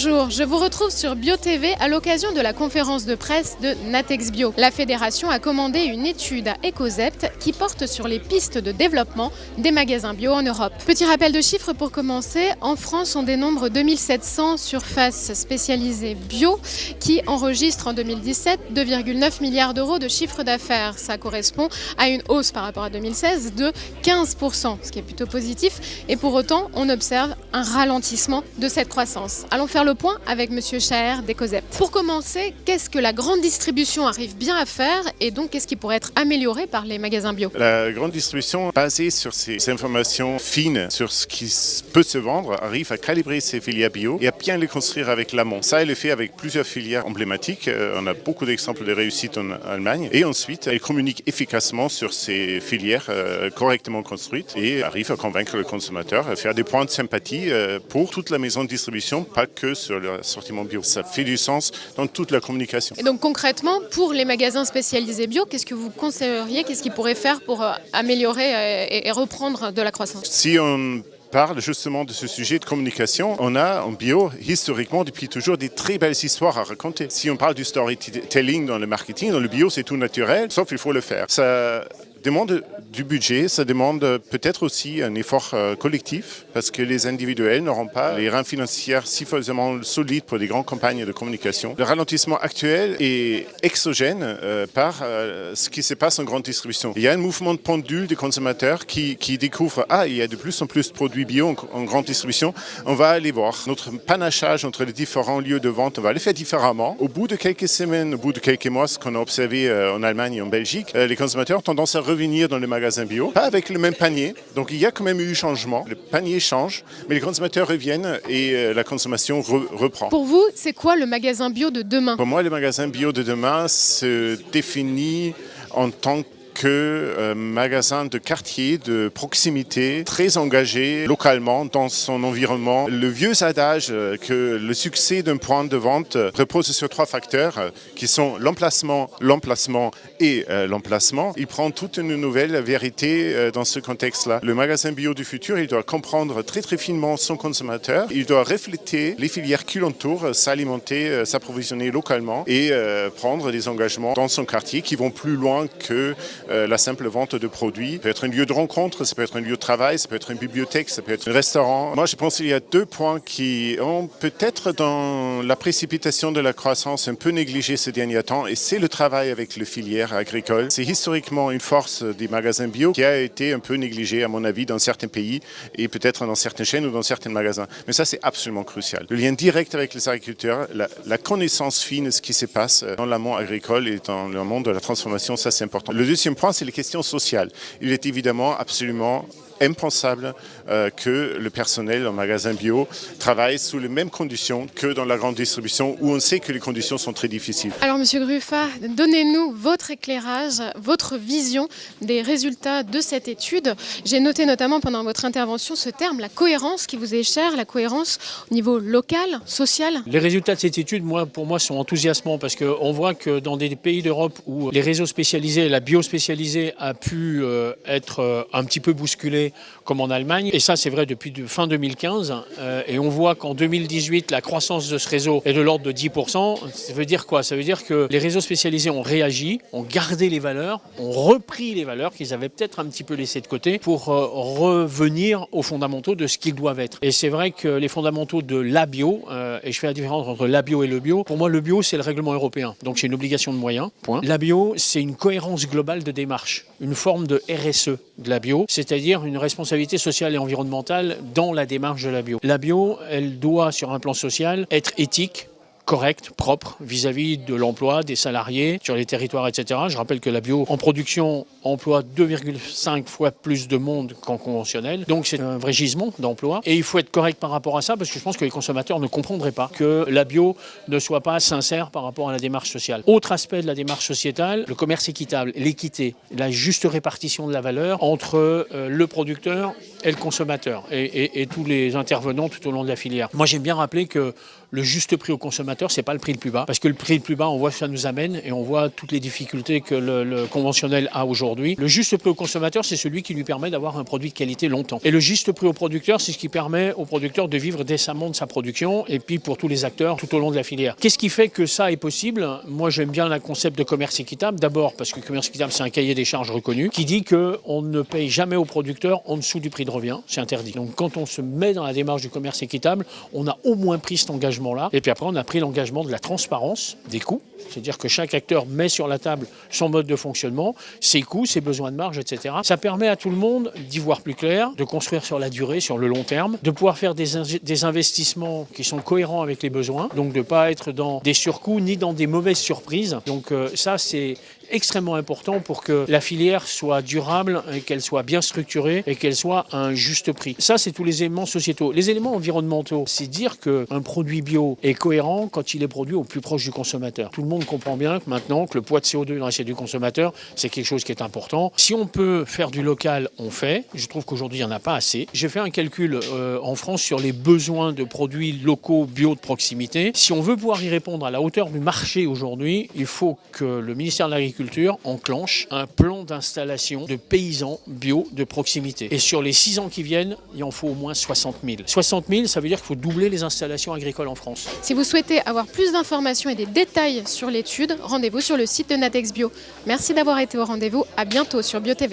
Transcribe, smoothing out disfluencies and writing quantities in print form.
Bonjour, je vous retrouve sur BioTV à l'occasion de la conférence de presse de Natexbio. La fédération a commandé une étude à Ecosept qui porte sur les pistes de développement des magasins bio en Europe. Petit rappel de chiffres pour commencer, en France on dénombre 2700 surfaces spécialisées bio qui enregistrent en 2017 2,9 milliards d'euros de chiffre d'affaires. Ça correspond à une hausse par rapport à 2016 de 15%, ce qui est plutôt positif. Et pour autant, on observe un ralentissement de cette croissance. Allons faire le point avec Monsieur Chaher d'Ecosept. Pour commencer, qu'est-ce que la grande distribution arrive bien à faire et donc qu'est-ce qui pourrait être amélioré par les magasins bio? La grande distribution, basée sur ces informations fines, sur ce qui peut se vendre, arrive à calibrer ses filières bio et à bien les construire avec l'amont. Ça, elle le fait avec plusieurs filières emblématiques. On a beaucoup d'exemples de réussite en Allemagne. Et ensuite, elle communique efficacement sur ces filières correctement construites et arrive à convaincre le consommateur, à faire des points de sympathie pour toute la maison de distribution, pas que sur le sortiment bio. Ça fait du sens dans toute la communication. Et donc concrètement, pour les magasins spécialisés bio, qu'est-ce que vous conseilleriez, qu'est-ce qu'ils pourraient faire pour améliorer et reprendre de la croissance? Si on parle justement de ce sujet de communication, on a en bio, historiquement, depuis toujours, des très belles histoires à raconter. Si on parle du storytelling dans le marketing, dans le bio, c'est tout naturel, sauf il faut le faire. Ça demande du budget, ça demande peut-être aussi un effort collectif parce que les individuels n'auront pas les reins financiers suffisamment solides pour des grandes campagnes de communication. Le ralentissement actuel est exogène par ce qui se passe en grande distribution. Il y a un mouvement de pendule des consommateurs qui découvrent il y a de plus en plus de produits bio en grande distribution. On va aller voir. Notre panachage entre les différents lieux de vente, on va les faire différemment. Au bout de quelques semaines, au bout de quelques mois, ce qu'on a observé en Allemagne et en Belgique, les consommateurs ont tendance à revenir dans les magasins bio, pas avec le même panier. Donc il y a quand même eu changement. Le panier change, mais les consommateurs reviennent et la consommation reprend. Pour vous, c'est quoi le magasin bio de demain? Pour moi, le magasin bio de demain se définit en tant que magasin de quartier, de proximité, très engagé localement dans son environnement. Le vieux adage que le succès d'un point de vente repose sur 3 facteurs qui sont l'emplacement et l'emplacement. Il prend toute une nouvelle vérité dans ce contexte-là. Le magasin bio du futur, il doit comprendre très très finement son consommateur. Il doit refléter les filières qui l'entourent, s'alimenter, s'approvisionner localement et prendre des engagements dans son quartier qui vont plus loin que la simple vente de produits. Ça peut être un lieu de rencontre, ça peut être un lieu de travail, ça peut être une bibliothèque, ça peut être un restaurant. Moi, je pense qu'il y a 2 points qui ont peut-être dans la précipitation de la croissance un peu négligé ces derniers temps, et c'est le travail avec les filières agricoles. C'est historiquement une force des magasins bio qui a été un peu négligée, à mon avis, dans certains pays et peut-être dans certaines chaînes ou dans certains magasins. Mais ça, c'est absolument crucial. Le lien direct avec les agriculteurs, la connaissance fine de ce qui se passe dans l'amont agricole et dans le monde de la transformation, ça, c'est important. Le deuxième point, c'est les questions sociales. Il est évidemment absolument impensable que le personnel en magasin bio travaille sous les mêmes conditions que dans la grande distribution où on sait que les conditions sont très difficiles. Alors Monsieur Gruffat, donnez-nous votre éclairage, votre vision des résultats de cette étude. J'ai noté notamment pendant votre intervention ce terme, la cohérence qui vous est cher, la cohérence au niveau local, social. Les résultats de cette étude, pour moi, sont enthousiasmants parce qu'on voit que dans des pays d'Europe où les réseaux spécialisés, la bio spécialisée a pu être un petit peu bousculée comme en Allemagne. Et ça, c'est vrai depuis fin 2015. Et on voit qu'en 2018, la croissance de ce réseau est de l'ordre de 10%. Ça veut dire quoi? Ça veut dire que les réseaux spécialisés ont réagi, ont gardé les valeurs, ont repris les valeurs qu'ils avaient peut-être un petit peu laissées de côté pour revenir aux fondamentaux de ce qu'ils doivent être. Et c'est vrai que les fondamentaux de la bio, et je fais la différence entre la bio et le bio, pour moi, le bio, c'est le règlement européen. Donc, c'est une obligation de moyens, point. La bio, c'est une cohérence globale de démarche, une forme de RSE de la bio, c'est-à-dire une responsabilité sociale et environnementale dans la démarche de la bio. La bio, elle doit, sur un plan social, être éthique, correcte, propre, vis-à-vis de l'emploi, des salariés, sur les territoires, etc. Je rappelle que la bio, en production, emploie 2,5 fois plus de monde qu'en conventionnel. Donc c'est un vrai gisement d'emploi. Et il faut être correct par rapport à ça, parce que je pense que les consommateurs ne comprendraient pas que la bio ne soit pas sincère par rapport à la démarche sociale. Autre aspect de la démarche sociétale, le commerce équitable, l'équité, la juste répartition de la valeur entre le producteur et le consommateur, et tous les intervenants tout au long de la filière. Moi, j'aime bien rappeler que le juste prix au consommateur, c'est pas le prix le plus bas. Parce que le prix le plus bas, on voit que ça nous amène et on voit toutes les difficultés que le conventionnel a aujourd'hui. Le juste prix au consommateur, c'est celui qui lui permet d'avoir un produit de qualité longtemps. Et le juste prix au producteur, c'est ce qui permet au producteur de vivre décemment de sa production et puis pour tous les acteurs tout au long de la filière. Qu'est-ce qui fait que ça est possible? Moi, j'aime bien le concept de commerce équitable. D'abord, parce que le commerce équitable, c'est un cahier des charges reconnu qui dit qu'on ne paye jamais au producteur en dessous du prix de revient. C'est interdit. Donc, quand on se met dans la démarche du commerce équitable, on a au moins pris cet engagement-là. Et puis après, on a pris l'engagement de la transparence des coûts. C'est-à-dire que chaque acteur met sur la table son mode de fonctionnement, ses coûts, ses besoins de marge, etc. Ça permet à tout le monde d'y voir plus clair, de construire sur la durée, sur le long terme, de pouvoir faire des investissements qui sont cohérents avec les besoins, donc de ne pas être dans des surcoûts ni dans des mauvaises surprises. Donc ça, c'est extrêmement important pour que la filière soit durable, et qu'elle soit bien structurée et qu'elle soit à un juste prix. Ça, c'est tous les éléments sociétaux. Les éléments environnementaux, c'est dire qu'un produit bio est cohérent quand il est produit au plus proche du consommateur. Tout le monde comprend bien que maintenant que le poids de CO2 dans l'assiette du consommateur, c'est quelque chose qui est important. Si on peut faire du local, on fait. Je trouve qu'aujourd'hui, il n'y en a pas assez. J'ai fait un calcul en France sur les besoins de produits locaux bio de proximité. Si on veut pouvoir y répondre à la hauteur du marché aujourd'hui, il faut que le ministère de l'Agriculture enclenche un plan d'installation de paysans bio de proximité. Et sur les 6 ans qui viennent, il en faut au moins 60 000. 60 000, ça veut dire qu'il faut doubler les installations agricoles en France. Si vous souhaitez avoir plus d'informations et des détails sur l'étude, rendez-vous sur le site de Natex Bio. Merci d'avoir été au rendez-vous. À bientôt sur BioTV.